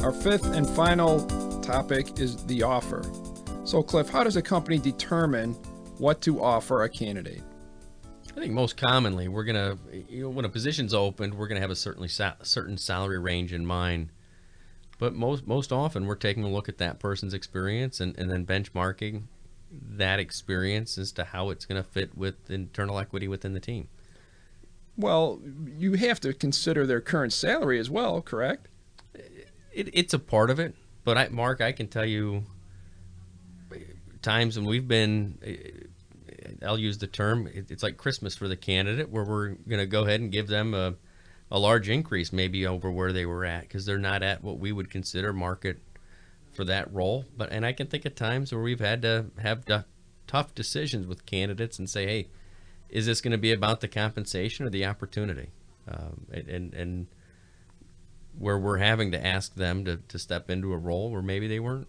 Our fifth and final topic is the offer. So, Cliff, how does a company determine what to offer a candidate? I think most commonly we're gonna, when a position's opened, we're gonna have a certain salary range in mind. But most often we're taking a look at that person's experience and then benchmarking that experience as to how it's gonna fit with internal equity within the team. Well, you have to consider their current salary as well, correct? It's a part of it, but Mark, I can tell you times when we've been, I'll use the term, it's like Christmas for the candidate, where we're going to go ahead and give them a large increase maybe over where they were at, because they're not at what we would consider market for that role. And I can think of times where we've had to have tough decisions with candidates and say, hey, is this going to be about the compensation or the opportunity? And where we're having to ask them to step into a role where maybe they weren't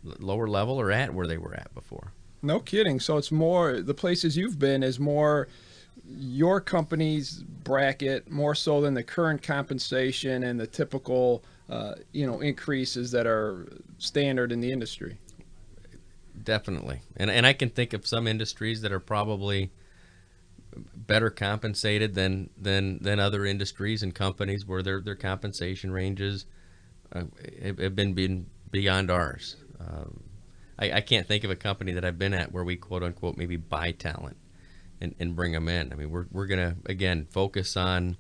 lower level or at where they were at before. No kidding. So it's more, the places you've been is more your company's bracket, more so than the current compensation and the typical, increases that are standard in the industry. Definitely. And I can think of some industries that are probably better compensated than other industries and companies where their compensation ranges have been beyond ours. I can't think of a company that I've been at where we quote unquote maybe buy talent and bring them in. I mean, we're going to, again, focus on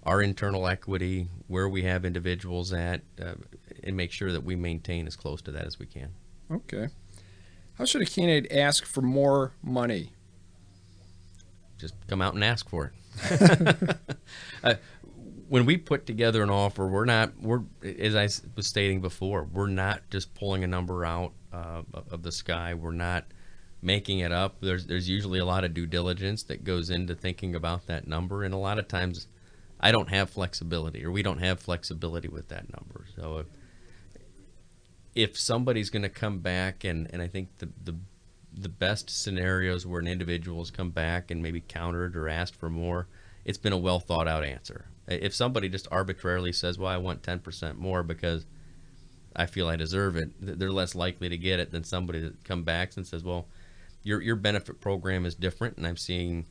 our internal equity, where we have individuals at, and make sure that we maintain as close to that as we can. Okay. How should a candidate ask for more money? Just come out and ask for it. When we put together an offer, we're as I was stating before, we're not just pulling a number out of the sky. We're not making it up. There's usually a lot of due diligence that goes into thinking about that number, and a lot of times I don't have flexibility, or we don't have flexibility with that number. So if somebody's going to come back, and I think the best scenarios where an individual's come back and maybe countered or asked for more, it's been a well thought out answer. If somebody just arbitrarily says, well, I want 10% more because I feel I deserve it, they're less likely to get it than somebody that comes back and says, well, your benefit program is different, and I'm seeing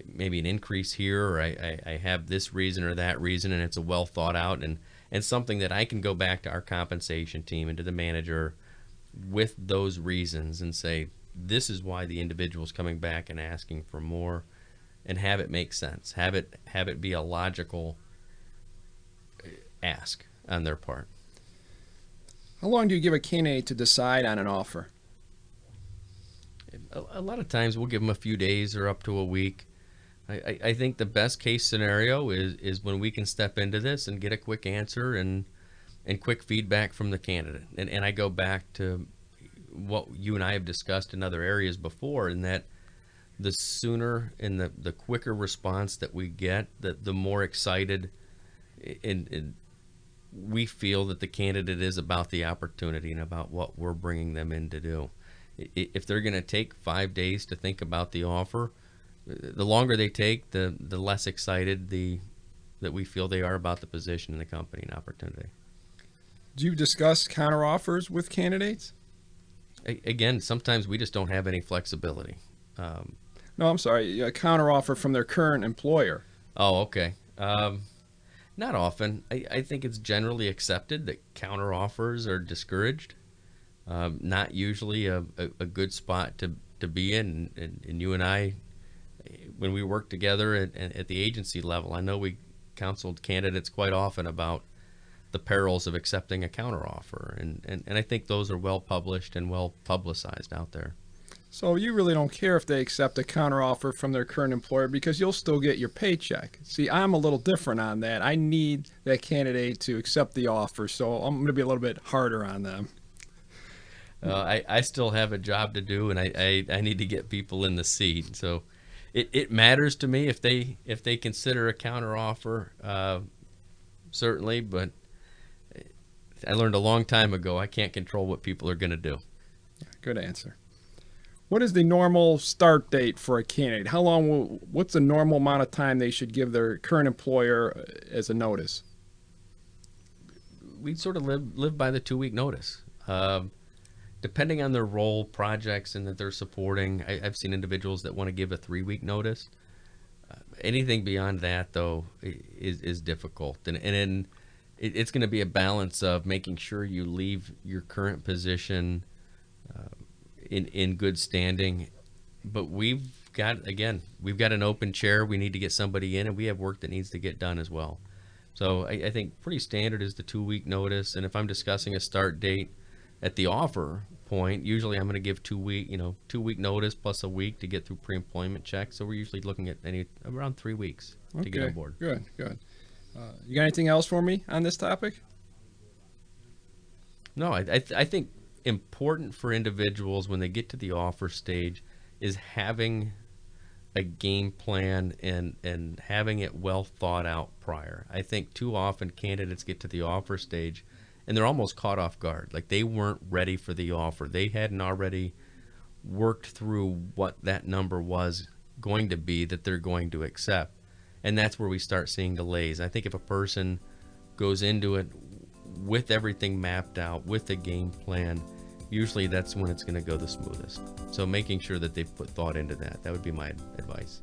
maybe an increase here, or I have this reason or that reason, and it's a well thought out and something that I can go back to our compensation team and to the manager with those reasons and say, this is why the individual's coming back and asking for more, and have it make sense. Have it be a logical ask on their part. How long do you give a candidate to decide on an offer? A lot of times we'll give them a few days or up to a week. I think the best case scenario is when we can step into this and get a quick answer and quick feedback from the candidate. And I go back to what you and I have discussed in other areas before, in that the sooner and the quicker response that we get, the more excited and we feel that the candidate is about the opportunity and about what we're bringing them in to do. If they're going to take 5 days to think about the offer, the longer they take, the less excited that we feel they are about the position in the company and opportunity. Do you discuss counteroffers with candidates? Again, sometimes we just don't have any flexibility. No, I'm sorry, a counteroffer from their current employer. Oh, okay. Not often. I think it's generally accepted that counteroffers are discouraged. Not usually a good spot to be in. And you and I, when we work together at the agency level, I know we counseled candidates quite often about the perils of accepting a counteroffer. And I think those are well published and well publicized out there. So you really don't care if they accept a counteroffer from their current employer, because you'll still get your paycheck. See, I'm a little different on that. I need that candidate to accept the offer, so I'm going to be a little bit harder on them. I still have a job to do, and I need to get people in the seat. So it matters to me if they consider a counteroffer, certainly, but I learned a long time ago I can't control what people are going to do. Good answer. What is the normal start date for a candidate? What's the normal amount of time they should give their current employer as a notice? we sort of live by the 2-week notice. Depending on their role, projects, and that they're supporting, I've seen individuals that want to give a 3-week notice. Anything beyond that, though, is difficult, and it's going to be a balance of making sure you leave your current position in good standing. But we've got an open chair. We need to get somebody in, and we have work that needs to get done as well. So I think pretty standard is the 2-week notice. And if I'm discussing a start date at the offer point, usually I'm going to give 2-week notice plus a week to get through pre-employment checks. So we're usually looking at around 3 weeks to get on board. Good. You got anything else for me on this topic? No, I think important for individuals when they get to the offer stage is having a game plan and having it well thought out prior. I think too often candidates get to the offer stage and they're almost caught off guard. Like they weren't ready for the offer. They hadn't already worked through what that number was going to be that they're going to accept. And that's where we start seeing delays. I think if a person goes into it with everything mapped out, with a game plan, usually that's when it's going to go the smoothest. So making sure that they've put thought into that would be my advice.